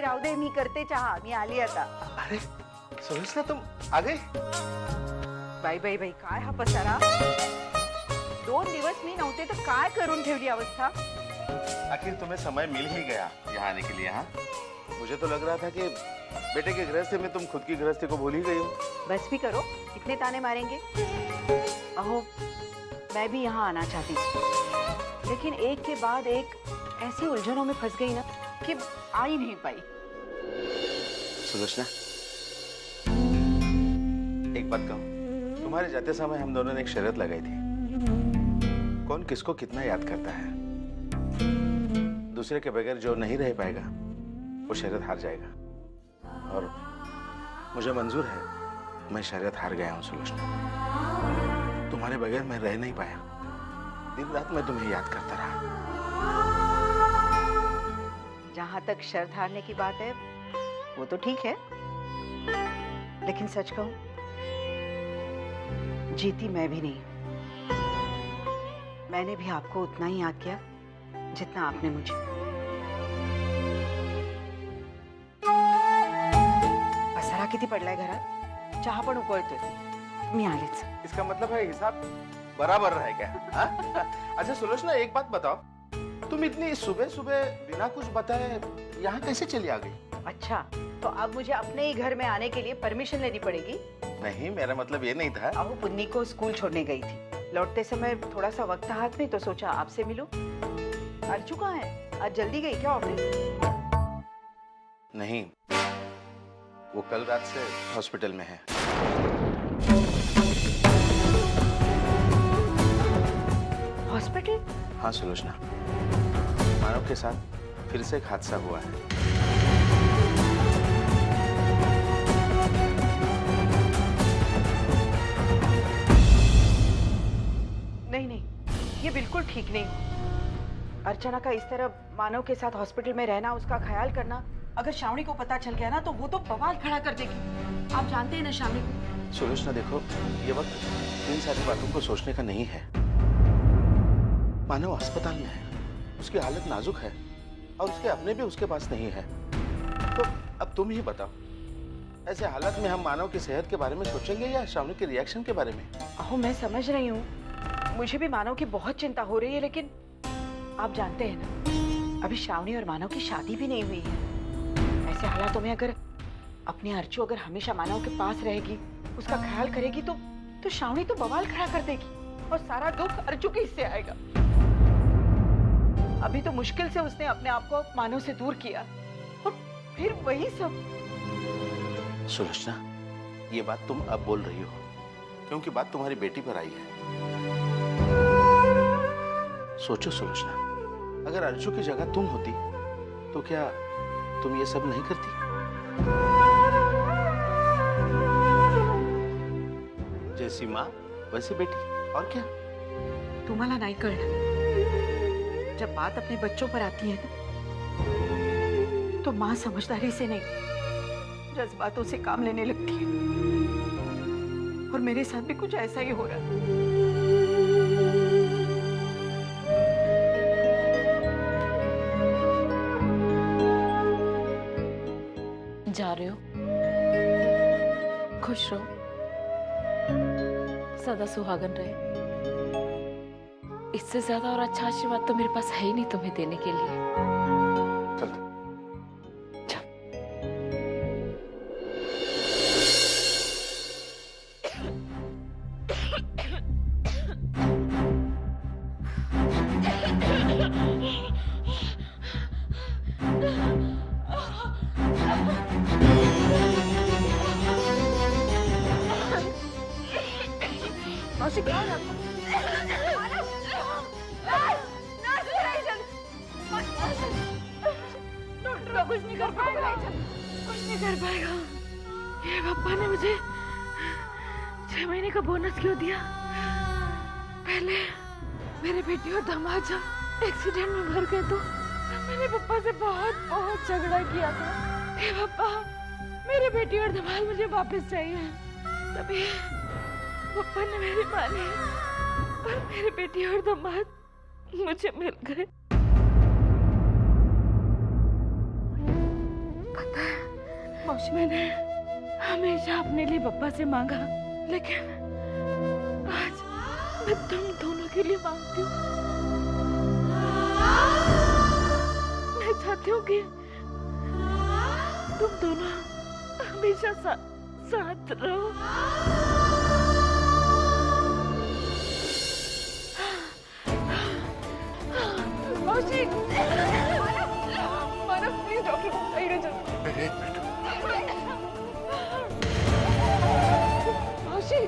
राहू दे, मी करते चहा, मी आली आता. अरे सुलोचना, तुम आ गई? बाई बाई बाई, काय हा पसारा. 2 दिवस मी नव्हते तर काय करून ठेवली अवस्था. आखिर तुम्हें समय मिल ही गया यहाँ आने के लिए. हाँ, मुझे तो लग रहा था कि बेटे के गृहस्थी में तुम खुद की गृहस्थी को भूल ही गई हो. बस भी करो, इतने ताने मारेंगे. अहो, मैं भी यहाँ आना चाहती थी, लेकिन एक के बाद एक ऐसी उलझनों में फंस गई ना कि आ ही नहीं पाई. सुलोचना, एक बात कहूँ, तुम्हारे जाते समय हम दोनों ने एक शर्त लगाई थी. कौन किसको कितना याद करता है. दूसरे के बगैर जो नहीं रह पाएगा वो शर्त हार जाएगा. और मुझे मंजूर है, मैं शर्त हार गया हूँ सुलोचना. तुम्हारे बगैर मैं रह नहीं पाया. दिन रात मैं तुम्हें याद करता रहा. जहां तक शर्त हारने की बात है वो तो ठीक है, लेकिन सच कहूं, जीती मैं भी नहीं. मैंने भी आपको उतना ही याद किया जितना आपने मुझे. पसारा किती पडलाय घरात. चहा पण उकळतोय, मी आलेच. इसका मतलब है हिसाब बराबर रहा है क्या? हाँ? अच्छा सुलोचना, एक बात बताओ, तुम इतनी सुबह सुबह बिना कुछ बताए यहाँ कैसे चली आ गई? अच्छा, तो अब मुझे अपने ही घर में आने के लिए परमिशन लेनी पड़ेगी? नहीं, मेरा मतलब ये नहीं था. अहो, पुन्नी को स्कूल छोड़ने गई थी. लौटते समय थोड़ा सा वक्त था हाथ में, तो सोचा आपसे मिलूं. अर्चू कहाँ है? आज जल्दी गई क्या ऑफिस? नहीं, वो कल रात से हॉस्पिटल में है. हॉस्पिटल? हाँ सुलोचना, मानव के साथ फिर से एक हादसा हुआ है. नहीं नहीं, ये बिल्कुल ठीक नहीं. अर्चना का इस तरह मानव के साथ हॉस्पिटल में रहना, उसका ख्याल करना, अगर श्रावणी को पता चल गया ना तो वो तो बवाल खड़ा कर देगी. आप जानते हैं ना श्रावणी को. सुलोचना देखो, ये वक्त इन सारी बातों को सोचने का नहीं है. मानव अस्पताल में है, उसकी हालत नाजुक है और उसके अपने भी उसके पास नहीं है. तो अब तुम ही बताओ, ऐसे हालत में हम मानव की सेहत के बारे में सोचेंगे या श्रावणी के रिएक्शन के बारे में? अहो, मैं समझ रही हूँ, मुझे भी मानव की बहुत चिंता हो रही है, लेकिन आप जानते हैं ना, अभी श्रावणी और मानव की शादी भी नहीं हुई है. ऐसे हालातों में अगर अपनी अर्चू अगर हमेशा मानव के पास रहेगी, उसका ख्याल करेगी, तो श्रावणी तो बवाल खड़ा कर देगी और सारा दुख अर्चू के हिस्से आएगा. अभी तो मुश्किल से उसने अपने आप को मानव से दूर किया और फिर वही सब. सुलोचना, ये बात तुम अब बोल रही हो क्योंकि बात तुम्हारी बेटी पर आई है. सोचो सुलोचना, अगर अर्जु की जगह तुम होती तो क्या तुम ये सब नहीं करती? जैसी माँ वैसी बेटी, और क्या? तुम्हाला नहीं कळलं, जब बात अपने बच्चों पर आती है ना, तो माँ समझदारी से नहीं, जज्बातों से काम लेने लगती है. और मेरे साथ भी कुछ ऐसा ही हो रहा है. जा रहे हो? खुश रहो, सदा सुहागन रहे. इससे ज्यादा और अच्छा आशीर्वाद तो मेरे पास है ही नहीं तुम्हें देने के लिए. कुछ नहीं कर पाएगा, कुछ नहीं कर पाएगा. ये पापा ने मुझे 6 महीने का बोनस क्यों दिया? पहले मेरे बेटी और दामाद जब एक्सीडेंट में मर गए तो मैंने पापा से बहुत बहुत झगड़ा किया था. हे पापा, मेरे बेटी और दामाद मुझे वापस चाहिए. तभी पापा ने मेरी मानी और मेरे बेटी और दामाद मुझे मिल गए. मैंने हमेशा अपने लिए पप्पा से मांगा, लेकिन आज मैं तुम दोनों के लिए मांगती हूँ। मैं चाहती हूँ कि तुम दोनों हमेशा साथ रहो। मौसी, मानव प्लीज डॉक्टर को बताइए जल्दी। एक मिनट। मौसी,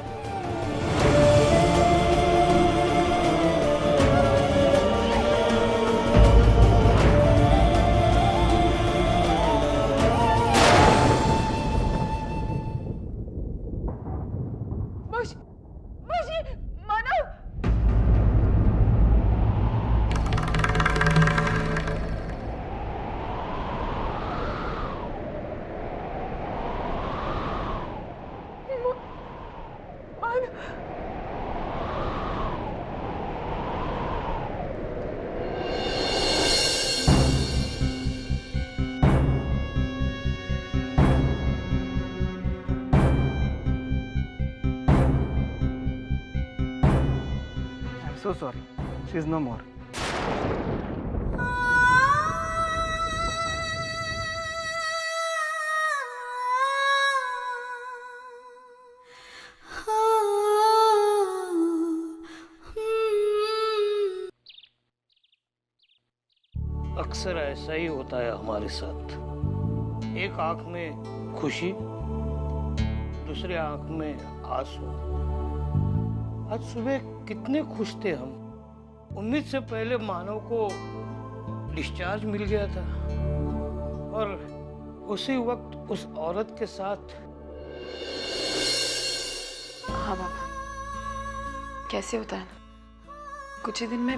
So sorry, she is no more. अक्सर ऐसा ही होता है हमारे साथ। एक आंख में खुशी, दूसरे आंख में आंसू। आज सुबह कितने खुश थे हम। उम्मीद से पहले मानव को डिस्चार्ज मिल गया था और उसी वक्त उस औरत के साथ। हाँ बाबा, कैसे होता है ना, कुछ ही दिन में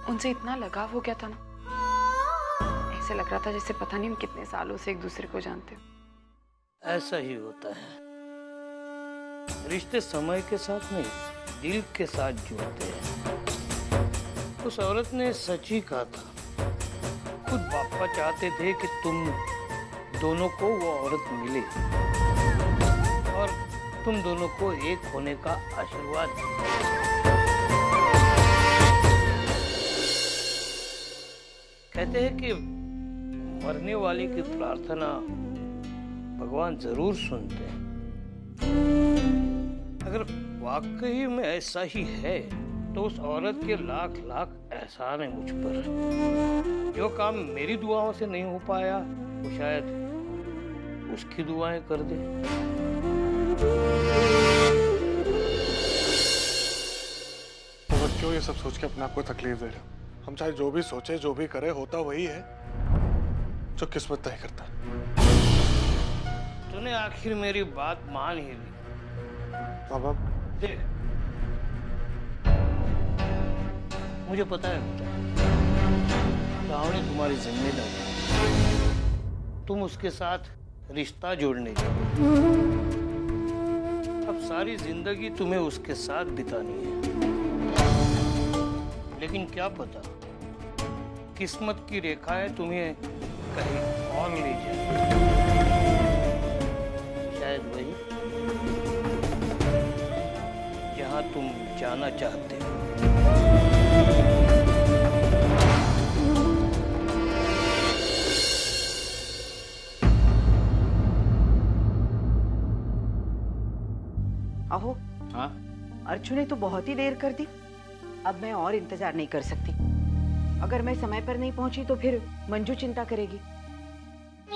उनसे इतना लगाव हो गया था ना, ऐसे लग रहा था जैसे पता नहीं हम कितने सालों से एक दूसरे को जानते हो। ऐसा ही होता है, रिश्ते समय के साथ नहीं दिल के साथ जुड़ते हैं। उस औरत ने सच ही कहा था। खुद पापा चाहते थे कि तुम दोनों को वो औरत मिले और तुम दोनों को एक होने का आशीर्वाद दे। कहते हैं कि मरने वाले की प्रार्थना भगवान जरूर सुनते हैं। अगर वाकई में ऐसा ही है तो उस औरत के लाख लाख एहसान है मुझ पर। जो काम मेरी दुआओं से नहीं हो पाया वो शायद उसकी दुआएं कर दे। तो क्यों ये सब सोच के अपने आप को तकलीफ दे रहे हो? हम चाहे जो भी सोचे जो भी करे, होता वही है जो किस्मत तय करता है। तूने आखिर मेरी बात मान ही ली। बाबा देख, मुझे पता है रावणी तुम्हारी जिम्मेदारी, तुम उसके साथ रिश्ता जोड़ने जाओ। अब सारी जिंदगी तुम्हें उसके साथ बितानी है, लेकिन क्या पता किस्मत की रेखाएं तुम्हें कहीं और ले जाए। शायद वही जहां तुम जाना चाहते हो। अहो, हाँ? अर्चू ने तो बहुत ही देर कर दी। अब मैं और इंतजार नहीं कर सकती। अगर मैं समय पर नहीं पहुंची तो फिर मंजू चिंता करेगी।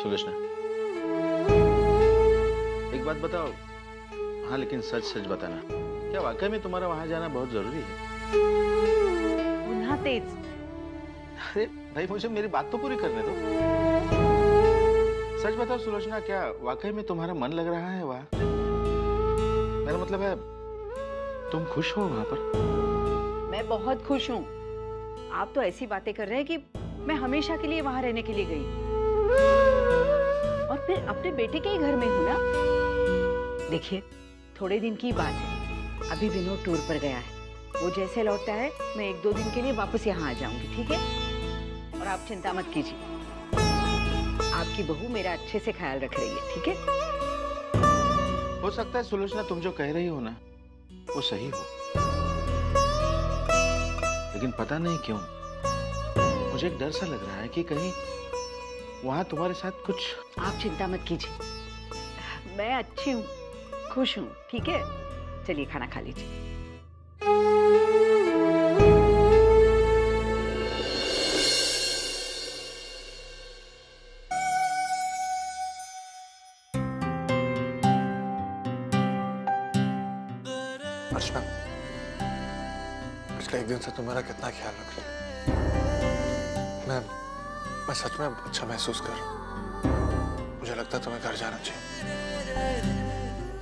सुलोचना, एक बात बताओ। हाँ, लेकिन सच सच बताना, क्या वाकई में तुम्हारा वहां जाना बहुत जरूरी है? पुनः तेज। अरे भाई, मुझे मेरी बात तो पूरी करने दो। सच बताओ सुलोचना, क्या वाकई में तुम्हारा मन लग रहा है वहाँ? मेरा मतलब है, तुम खुश हो वहां पर? मैं बहुत खुश हूँ। आप तो ऐसी बातें कर रहे हैं कि मैं हमेशा के लिए वहां रहने के लिए गई, और फिर अपने बेटे के ही घर में हूँ ना। देखिए, थोड़े दिन की बात है। अभी विनोद टूर पर गया है। वो जैसे लौटता है मैं 1-2 दिन के लिए वापस यहाँ आ जाऊंगी, ठीक है? और आप चिंता मत कीजिए। आपकी बहू मेरा अच्छे से ख्याल रख रही है, ठीक है? हो सकता है सुलोचना तुम जो कह रही हो ना वो सही हो, लेकिन पता नहीं क्यों मुझे एक डर सा लग रहा है कि कहीं वहां तुम्हारे साथ कुछ। आप चिंता मत कीजिए, मैं अच्छी हूँ, खुश हूँ, ठीक है? चलिए खाना खा लीजिए। अर्चना, पिछले एक दिन से तुम मेरा कितना ख्याल रख रही हो। मैं सच में अच्छा महसूस कर रहा हूँ। मुझे लगता है तुम्हें घर जाना चाहिए।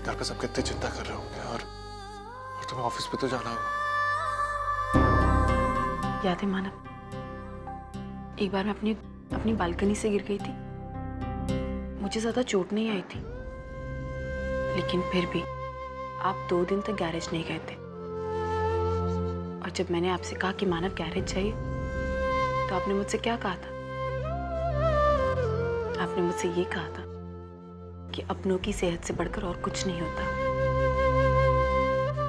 घर पे सब कितनी चिंता कर रहे होंगे और तुम्हें ऑफिस पे तो जाना होगा। याद है मानव, एक बार मैं अपनी बालकनी से गिर गई थी। मुझे ज्यादा चोट नहीं आई थी, लेकिन फिर भी आप 2 दिन तक गैरेज नहीं गए थे। और जब मैंने आपसे कहा कि मानव गैरेज चाहिए, तो आपने मुझसे क्या कहा था? आपने मुझसे ये कहा था कि अपनों की सेहत से बढ़कर और कुछ नहीं होता।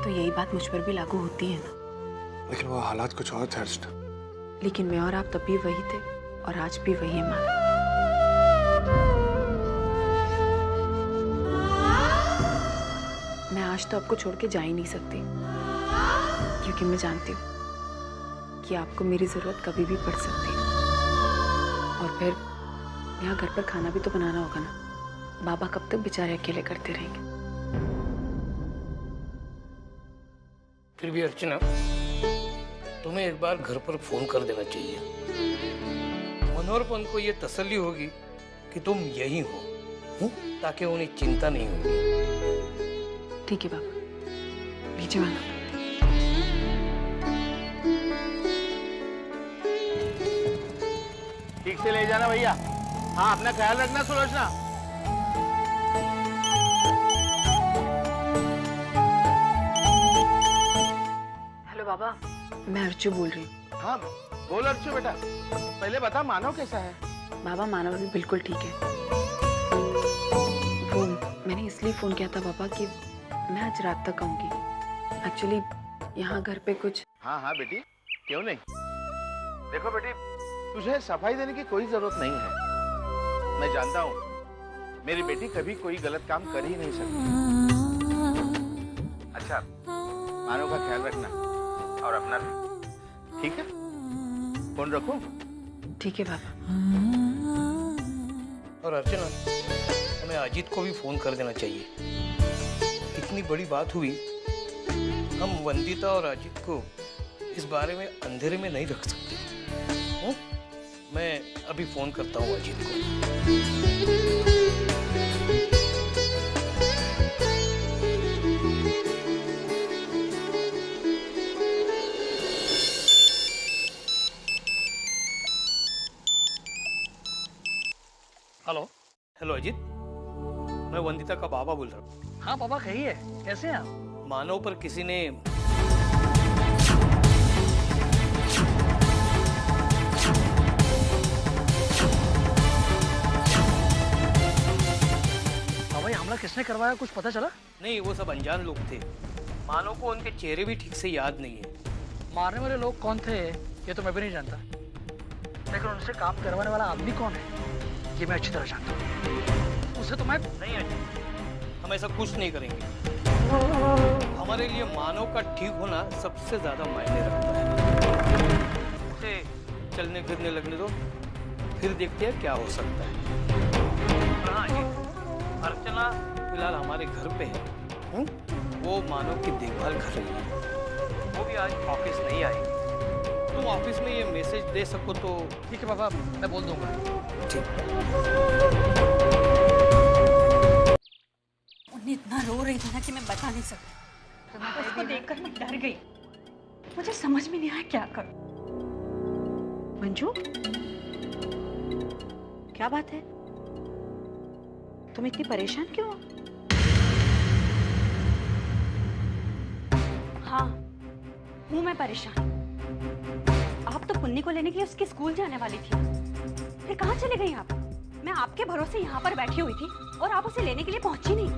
तो यही बात मुझ पर भी लागू होती है ना? लेकिन वो हालात कुछ और थे अर्चना। लेकिन मैं और आप तब भी वही थे और आज भी वही है मानव। मैं आज तो आपको छोड़ के जा ही नहीं सकती, क्योंकि मैं जानती हूँ कि आपको मेरी जरूरत कभी भी पड़ सकती है। और फिर यहाँ घर पर खाना भी तो बनाना होगा ना। बाबा कब तक बेचारे अकेले करते रहेंगे? फिर भी अर्चना, तुम्हें एक बार घर पर फोन कर देना चाहिए। मनोहरपन को ये तसल्ली होगी कि तुम यही हो, ताकि उन्हें चिंता नहीं होगी। ठीक है बाबा, लीजिए मानव। ठीक से ले जाना भैया। हाँ, अपना ख्याल रखना सुलोचना। हेलो बाबा, मैं अर्चू बोल रही हूँ। हाँ बोल अर्चू बेटा, पहले बता मानव कैसा है? बाबा मानव अभी बिल्कुल ठीक है। वो मैंने इसलिए फोन किया था बाबा कि मैं आज रात तक आऊंगी। एक्चुअली यहाँ घर पे कुछ। हाँ हाँ बेटी, क्यों नहीं। देखो बेटी, तुझे सफाई देने की कोई जरूरत नहीं है। मैं जानता हूँ मेरी बेटी कभी कोई गलत काम कर ही नहीं सकती। अच्छा, मानव का ख्याल रखना और अपना भी, ठीक है? फोन रखूं? ठीक है बाबा। और अर्चना, हमें अजीत को भी फोन कर देना चाहिए। इतनी बड़ी बात हुई, हम वंदिता और अजीत को इस बारे में अंधेरे में नहीं रख सकते। मैं अभी फोन करता हूँ अजीत को। हेलो हेलो अजीत, मैं वंदिता का बाबा बोल रहा हूँ। हाँ पापा, कहिए, कैसे हैं आप? मानव पर किसी ने हमला किसने करवाया, कुछ पता चला? नहीं, वो सब अनजान लोग थे। मानव को उनके चेहरे भी ठीक से याद नहीं है। मारने वाले लोग कौन थे ये तो मैं भी नहीं जानता, लेकिन उनसे काम करवाने वाला आदमी कौन है ये मैं अच्छी तरह जानता हूँ। उसे तो मैं नहीं अजीत, हम ऐसा कुछ नहीं करेंगे। हमारे लिए मानव का ठीक होना सबसे ज्यादा मायने रखता है। उसे चलने फिरने लगने दो, फिर देखते हैं क्या हो सकता है। हाँ जी, अर्चना फिलहाल हमारे घर पे है। वो मानव की देखभाल कर रही है। वो भी आज ऑफिस नहीं आएगी। तुम ऑफिस में ये मैसेज दे सको तो। ठीक है पापा, मैं बोल दूंगा। ठीक। उन्हें इतना रो रही थी ना कि मैं बता नहीं सकती। उसको देखकर मैं डर गई। मुझे समझ में नहीं आया क्या करूं। मंजू, क्या बात है? तुम इतनी परेशान क्यों हो? हाँ, हूँ मैं परेशान। आप तो पुन्नी को लेने के लिए उसके स्कूल जाने वाली थी, फिर कहाँ चले गई आप? मैं आपके भरोसे यहाँ पर बैठी हुई थी और आप उसे लेने के लिए पहुंची नहीं।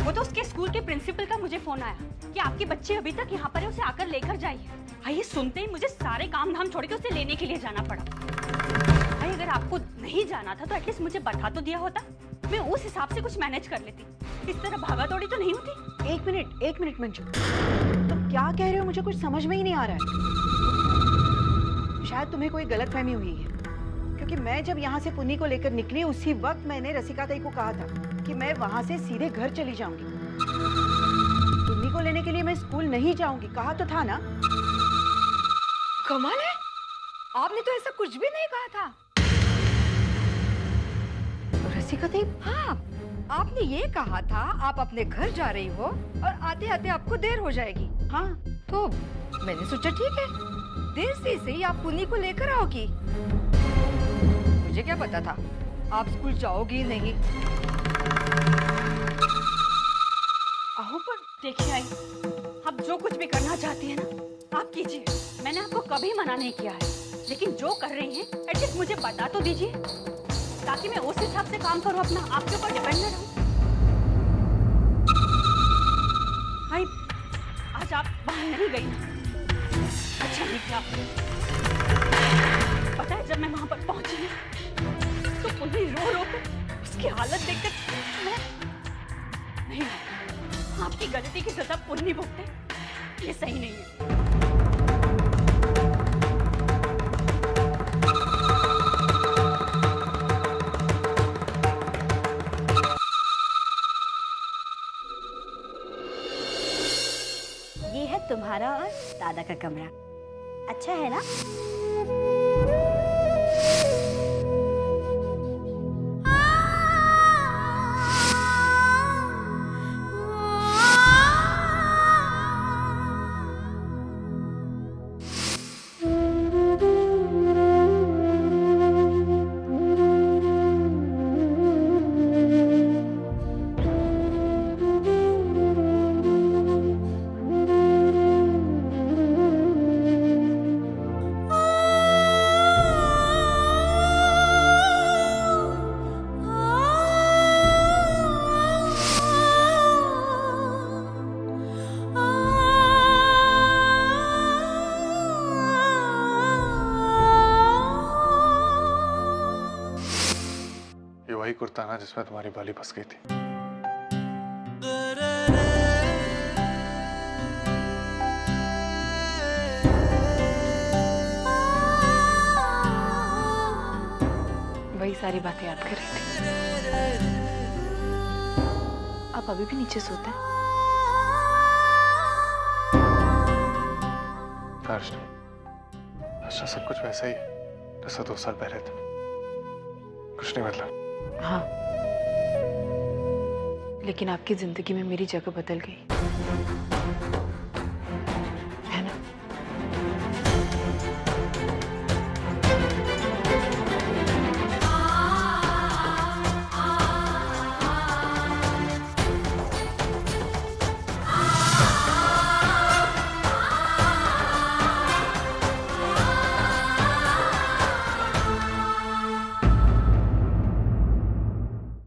वो तो उसके स्कूल के प्रिंसिपल का मुझे फोन आया कि आपकी बच्ची अभी तक यहाँ पर है, उसे आकर लेकर जाइए। भाई ये सुनते ही मुझे सारे काम धाम छोड़ के उसे लेने के लिए जाना पड़ा। भाई अगर आपको नहीं जाना था तो एटलीस्ट मुझे बता तो दिया होता, मैं उस हिसाब से कुछ मैनेज कर लेती। इस तरह भागा दौड़ी तो नहीं होती। एक मिनट मंजू, तुम क्या कह रहे हो? मुझे कुछ समझ में ही नहीं आ रहा है। शायद तुम्हें कोई गलतफहमी हुई है, क्योंकि मैं जब यहाँ से पुन्नी को लेकर निकली उसी वक्त मैंने रसिका ताई को कहा था कि मैं वहाँ से सीधे घर चली जाऊंगी। पुन्नी को लेने के लिए मैं स्कूल नहीं जाऊंगी, कहा तो था ना। कमाल है, आपने तो ऐसा कुछ भी नहीं कहा था। रसिका ताई, हाँ, आपने ये कहा था आप अपने घर जा रही हो और आते आते आपको देर हो जाएगी। हाँ तो मैंने सोचा ठीक है, देर से सही आप पुन्नी को लेकर आओगी। मुझे क्या पता था आप स्कूल जाओगी नहीं। आहो पर देखिए आई, आप जो कुछ भी करना चाहती है ना आप कीजिए, मैंने आपको कभी मना नहीं किया है, लेकिन जो कर रही हैं एटलीस्ट मुझे बता तो दीजिए ताकि मैं उस हिसाब से काम करूं, अपना आपके ऊपर डिपेंड न रहूं। भाई आज आप बाहर नहीं गई ना, अच्छा नहीं किया। पता है जब मैं वहां पर पहुंची तो पुन्नी रो रो कर उसकी हालत देखकर मैं नहीं, आपकी गलती की सजा पुन्नी भुगते ये सही नहीं है। ये है तुम्हारा और दादा का कमरा, अच्छा है ना? वही कुर्ता ना जिसमें तुम्हारी बाली फंस गई थी। वही सारी बातें याद कर रही थी। आप अभी भी नीचे सोते हैं? अच्छा सब कुछ वैसा ही है जैसा 2 साल पहले था, कुछ नहीं बदला। हाँ, लेकिन आपकी जिंदगी में मेरी जगह बदल गई।